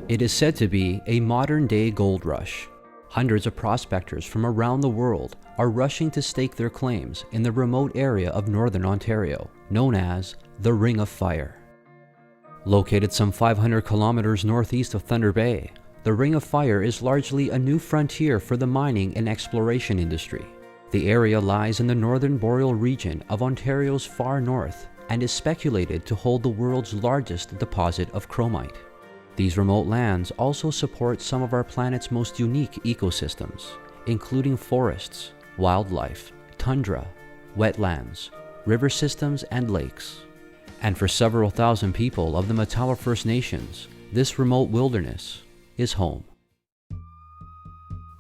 It is said to be a modern-day gold rush. Hundreds of prospectors from around the world are rushing to stake their claims in the remote area of Northern Ontario, known as the Ring of Fire. Located some 500 kilometers northeast of Thunder Bay, the Ring of Fire is largely a new frontier for the mining and exploration industry. The area lies in the northern boreal region of Ontario's far north and is speculated to hold the world's largest deposit of chromite. These remote lands also support some of our planet's most unique ecosystems, including forests, wildlife, tundra, wetlands, river systems, and lakes. And for several thousand people of the Matawa First Nations, this remote wilderness is home.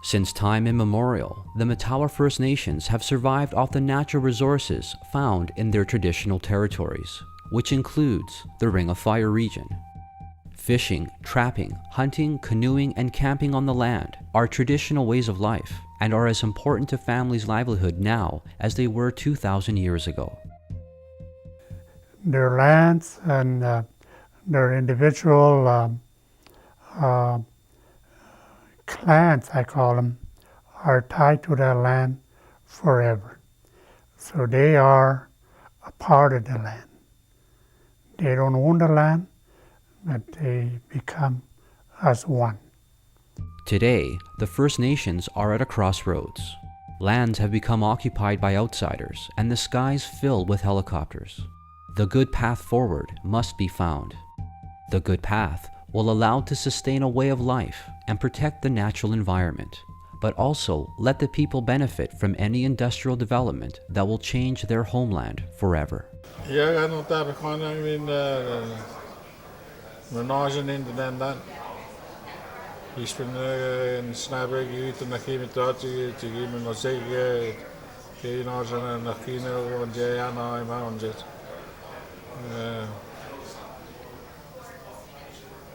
Since time immemorial, the Matawa First Nations have survived off the natural resources found in their traditional territories, which includes the Ring of Fire region. Fishing, trapping, hunting, canoeing, and camping on the land are traditional ways of life and are as important to families' livelihood now as they were 2,000 years ago. Their lands and their individual clans, I call them, are tied to that land forever. So they are a part of the land. They don't own the land, but they become as one. Today, the First Nations are at a crossroads. Lands have become occupied by outsiders, and the skies fill with helicopters. The good path forward must be found. The good path will allow to sustain a way of life and protect the natural environment, but also let the people benefit from any industrial development that will change their homeland forever.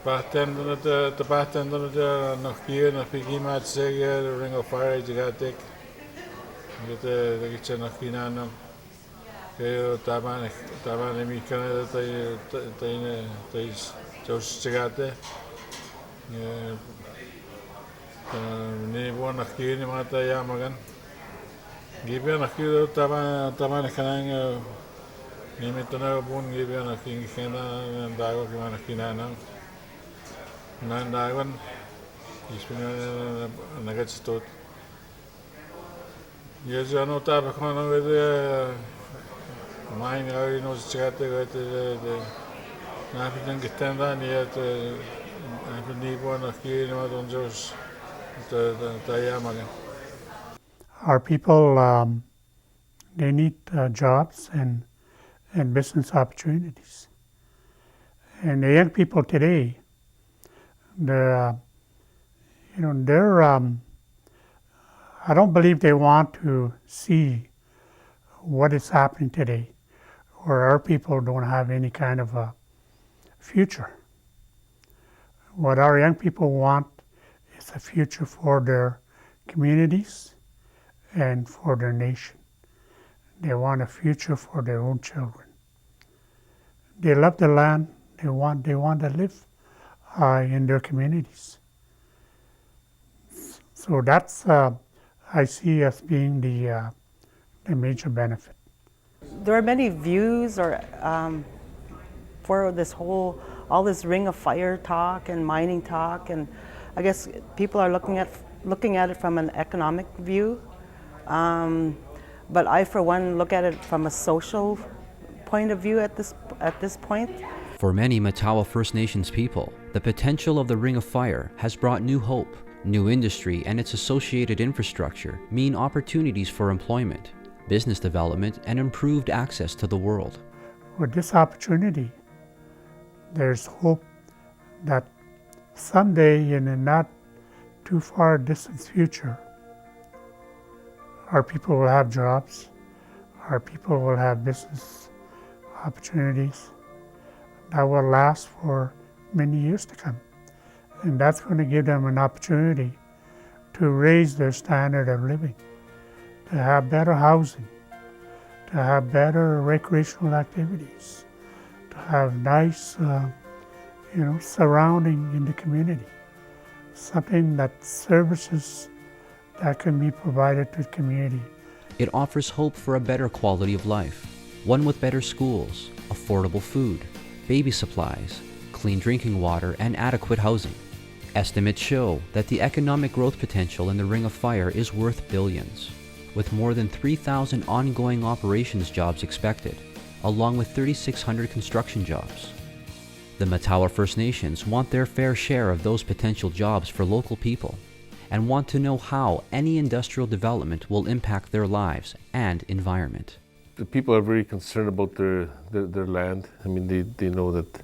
Bartender de bartender nog hier nog pigi maat zeggen Ring of Fire je gaat ik dat ik nog hier aan je taban mi kan dat is zo zeggen nee woon nog hier maar dat ja maar geef je nog hier taban kan nee met een boon geef je nog geen dag ook maar nog hier aan Nine Diamond, he's been a nugget stood. Yes, I know type of corner with the mine, you know, chat with the African Getenda, yet I believe one of you know, don't just the Yamagan. Our people, they need jobs and business opportunities. And the young people today, I don't believe they want to see what is happening today, or our people don't have any kind of a future. What our young people want is a future for their communities and for their nation. They want a future for their own children. They love the land. They want to live in their communities. So that's I see as being the major benefit. There are many views for all this Ring of Fire talk and mining talk, and I guess people are looking at it from an economic view, but I for one look at it from a social point of view at this point. For many Matawa First Nations people, the potential of the Ring of Fire has brought new hope. New industry and its associated infrastructure mean opportunities for employment, business development, and improved access to the world. With this opportunity, there's hope that someday in a not too far distant future, our people will have jobs, our people will have business opportunities that will last for many years to come. And that's going to give them an opportunity to raise their standard of living, to have better housing, to have better recreational activities, to have nice surrounding in the community. Something that services that can be provided to the community. It offers hope for a better quality of life, one with better schools, affordable food, baby supplies, clean drinking water, and adequate housing. Estimates show that the economic growth potential in the Ring of Fire is worth billions, with more than 3,000 ongoing operations jobs expected, along with 3,600 construction jobs. The Matawa First Nations want their fair share of those potential jobs for local people and want to know how any industrial development will impact their lives and environment. The people are very concerned about their land. I mean, they know that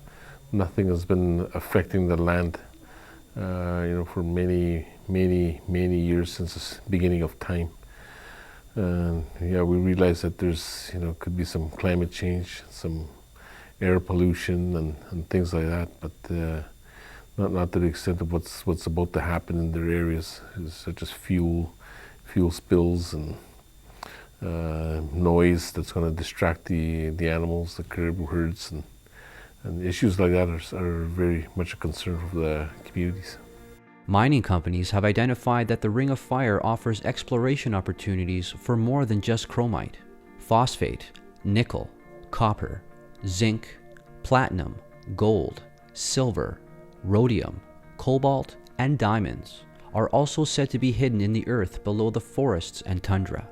nothing has been affecting the land for many years since the beginning of time. We realize that there's could be some climate change, some air pollution and things like that, but not to the extent of what's about to happen in their areas, such as fuel spills and noise that's going to distract the animals, the caribou herds, and issues like that are very much a concern for the communities. Mining companies have identified that the Ring of Fire offers exploration opportunities for more than just chromite. Phosphate, nickel, copper, zinc, platinum, gold, silver, rhodium, cobalt, and diamonds are also said to be hidden in the earth below the forests and tundra.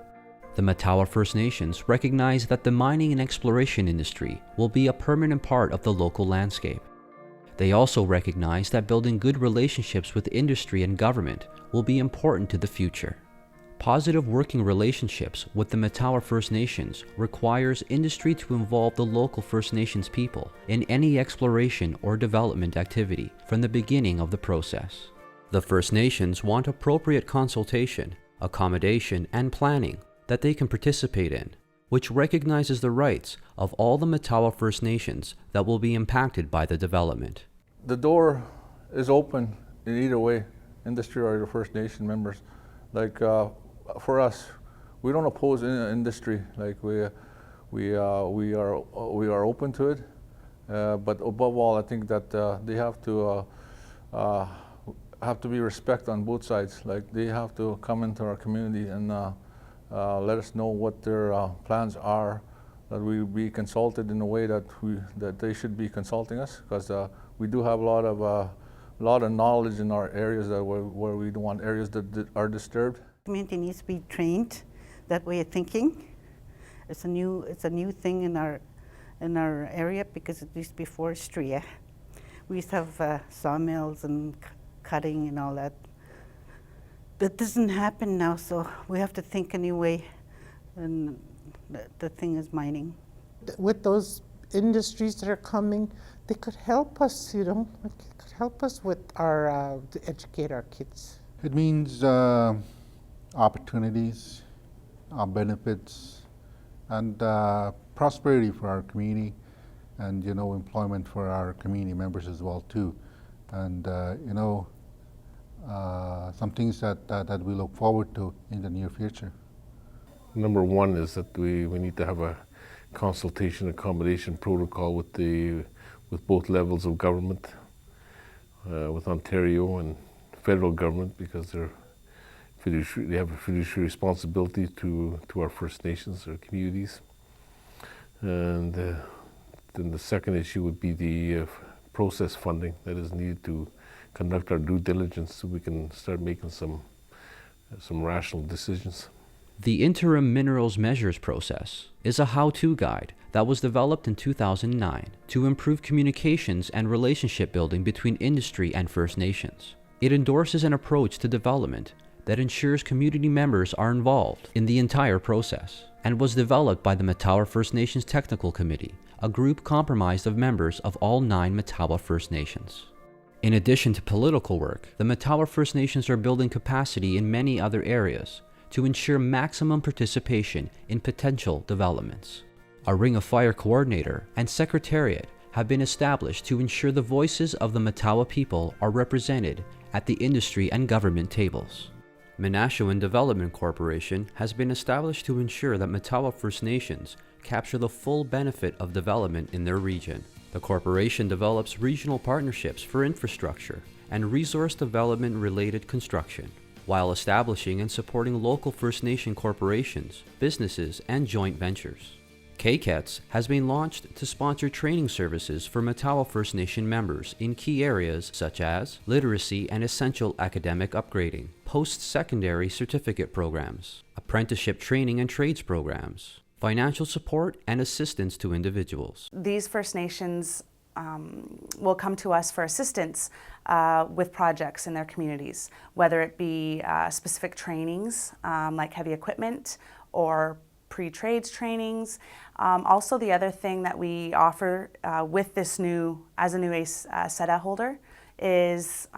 The Matawa First Nations recognize that the mining and exploration industry will be a permanent part of the local landscape. They also recognize that building good relationships with industry and government will be important to the future. Positive working relationships with the Matawa First Nations requires industry to involve the local First Nations people in any exploration or development activity from the beginning of the process. The First Nations want appropriate consultation, accommodation, and planning that they can participate in, which recognizes the rights of all the Matawa First Nations that will be impacted by the development. The door is open in either way, industry or the First Nation members. Like for us, we don't oppose industry. Like we are open to it, but above all, I think that they have to be respect on both sides. Like they have to come into our community and let us know what their plans are, that we be consulted in a way that they should be consulting us, because we do have a lot of knowledge in our areas where we don't want areas that are disturbed. Community needs to be trained that way of thinking. It's a new thing in our area, because it used to be forestry. We used to have sawmills and cutting and all that. That doesn't happen now, so we have to think a new way, and the thing is mining. With those industries that are coming, they could help us, it could help us with our, to educate our kids. It means opportunities, benefits, and prosperity for our community, and employment for our community members as well too, and some things that we look forward to in the near future. Number one is that we need to have a consultation accommodation protocol with both levels of government, with Ontario and federal government, because they have a fiduciary responsibility to our First Nations, our communities. And then the second issue would be the process funding that is needed to conduct our due diligence, so we can start making some rational decisions. The Interim Minerals Measures Process is a how-to guide that was developed in 2009 to improve communications and relationship building between industry and First Nations. It endorses an approach to development that ensures community members are involved in the entire process, and was developed by the Matawa First Nations Technical Committee, a group comprised of members of all 9 Matawa First Nations. In addition to political work, the Matawa First Nations are building capacity in many other areas to ensure maximum participation in potential developments. A Ring of Fire coordinator and secretariat have been established to ensure the voices of the Matawa people are represented at the industry and government tables. Menashawan Development Corporation has been established to ensure that Matawa First Nations capture the full benefit of development in their region. The corporation develops regional partnerships for infrastructure and resource development related construction, while establishing and supporting local First Nation corporations, businesses, and joint ventures. KCETS has been launched to sponsor training services for Matawa First Nation members in key areas such as literacy and essential academic upgrading, post-secondary certificate programs, apprenticeship training and trades programs, financial support and assistance to individuals. These First Nations will come to us for assistance with projects in their communities, whether it be specific trainings like heavy equipment or pre-trades trainings. Also, the other thing that we offer with this as a new ACE SETA holder is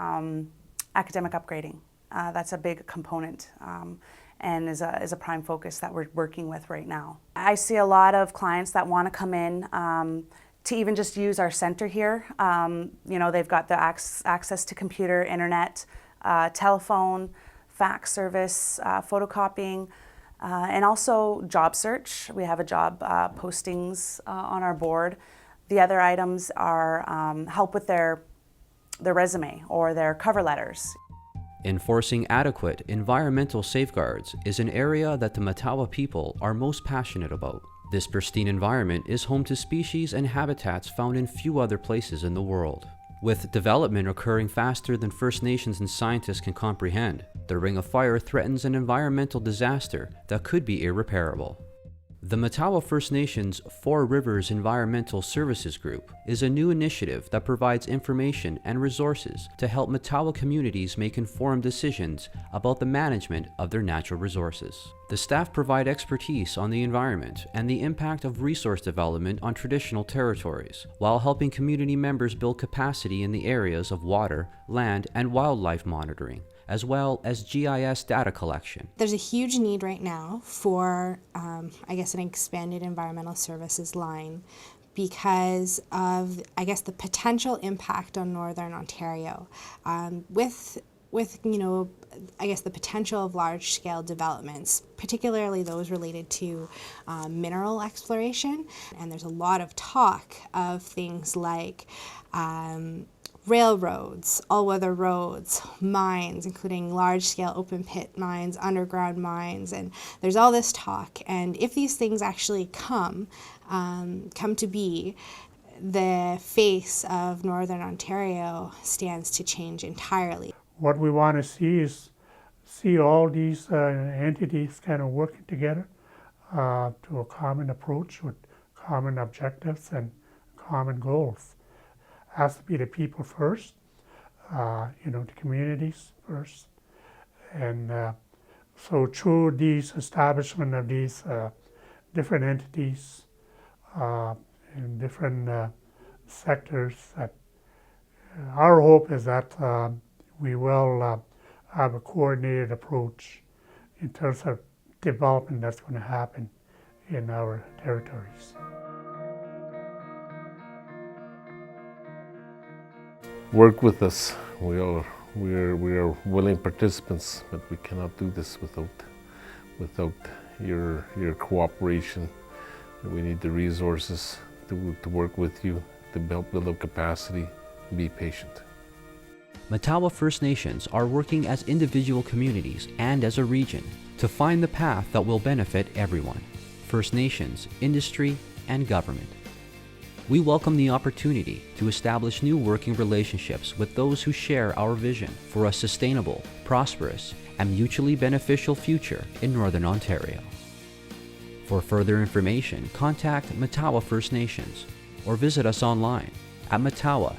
academic upgrading. That's a big component and is a prime focus that we're working with right now. I see a lot of clients that want to come in to even just use our center here. They've got the access to computer, internet, telephone, fax service, photocopying, and also job search. We have a job postings on our board. The other items are help with their resume or their cover letters. Enforcing adequate environmental safeguards is an area that the Matawa people are most passionate about. This pristine environment is home to species and habitats found in few other places in the world. With development occurring faster than First Nations and scientists can comprehend, the Ring of Fire threatens an environmental disaster that could be irreparable. The Matawa First Nations Four Rivers Environmental Services Group is a new initiative that provides information and resources to help Matawa communities make informed decisions about the management of their natural resources. The staff provide expertise on the environment and the impact of resource development on traditional territories, while helping community members build capacity in the areas of water, land, and wildlife monitoring, as well as GIS data collection. There's a huge need right now for, an expanded environmental services line because of, the potential impact on Northern Ontario. With the potential of large-scale developments, particularly those related to mineral exploration. And there's a lot of talk of things like railroads, all-weather roads, mines, including large-scale open-pit mines, underground mines, and there's all this talk. And if these things actually come to be, the face of Northern Ontario stands to change entirely. What we want to see is all these entities kind of working together to a common approach with common objectives and common goals. Has to be the people first, the communities first. And so through these establishment of these different entities in different sectors, that our hope is that we will have a coordinated approach in terms of development that's going to happen in our territories. Work with us. We are willing participants, but we cannot do this without your cooperation. We need the resources to work with you, to help build up capacity, and be patient. Matawa First Nations are working as individual communities and as a region to find the path that will benefit everyone: First Nations, industry, and government. We welcome the opportunity to establish new working relationships with those who share our vision for a sustainable, prosperous, and mutually beneficial future in Northern Ontario. For further information, contact Matawa First Nations or visit us online at matawa.on.ca.